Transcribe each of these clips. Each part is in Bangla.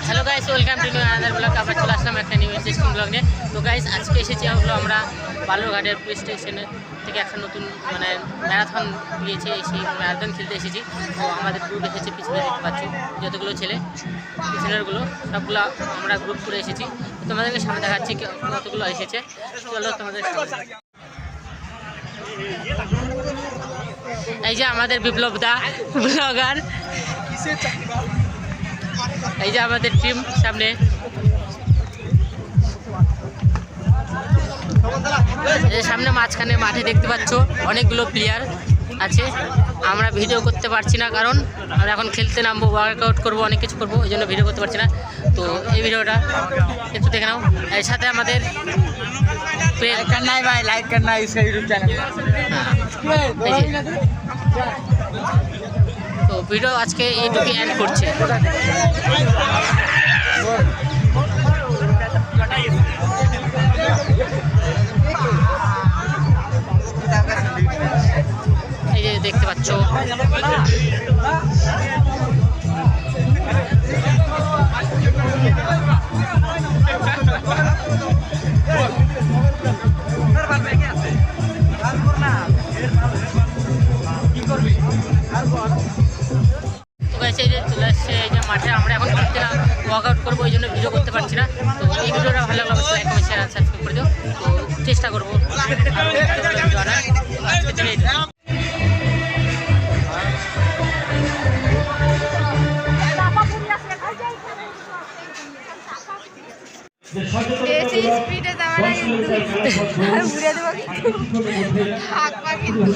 Hello guys, welcome to new another blog. আবার চলে আসলাম একটা নিউ ইন্টারেস্টিং ব্লগ নিয়ে। তো গাইস, আজকে এসেছি হলো আমরা বালুরঘাটের পুলিশ স্টেশনে থেকে একটা নতুন ম্যারাথন দিয়েছে, সেই ম্যারাথন খেলতে এসেছি। তো আমাদের গ্রুপ এসেছে, পিছনে দেখতে পাচ্ছি যতগুলো ছেলে, পিছনেরগুলো সবগুলো আমরা গ্রুপ করে এসেছি। তো তোমাদেরকে সামনে দেখাচ্ছি কতগুলো এসেছে। চলো তোমাদের এই যে আমাদের বিপ্লব দা ব্লগার, এই যে আমাদের টিম সামনে। সামনে মাঝখানে মাঠে দেখতে পাচ্ছ অনেকগুলো প্লেয়ার আছে। আমরা ভিডিও করতে পারছি না, কারণ আমরা এখন খেলতে নামবো, ওয়ার্কআউট করবো, অনেক কিছু করবো, ওই জন্য ভিডিও করতে পারছি না। তো এই ভিডিওটা একটু দেখে নাও। এর সাথে আমাদের তো ভিডিও আজকে এইটুকু এন্ড করছে। এই যে দেখতে পাচ্ছ এই যে চলে আসছে এই যে মাঠে। আমরা এখন খেলতে না, ওয়ার্কআউট করবো, ওই জন্য ভিডিও করতে পারছি না। তো এই ভিডিওটা ভালো লাগলো, লাইক কমেন্ট শেয়ার আর সাবস্ক্রাইব করে দিও। তো চেষ্টা করবো বেশি স্পিডে যাওয়া না, কিন্তু ঘুরে দেবো, হাত পা কিন্তু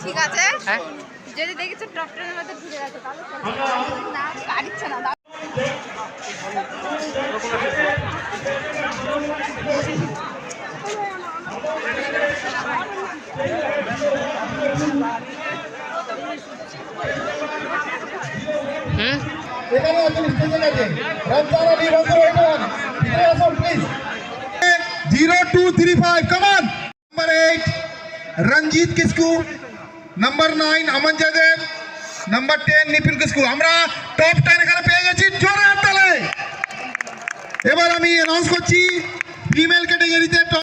ঠিক আছে। যদি দেখেছো টপ টেনের মধ্যে ঘুরে যাচ্ছে, তাহলে না গাড়িচ্ছে না। এখানে আছেন স্টেজে আছে রমজান আলী বন্ধু রহমান, এখানে আসুন please. 0235 come on। Number 8 Ranjit Kisku, number 9 Aman Jaydev, number 10 Nipin Kisku. আমরা টপ 10 এখানে পেয়ে গেছি, জোরে হাততালি। এবার আমি অ্যানাউন্স করছি ফিমেল ক্যাটাগরিতে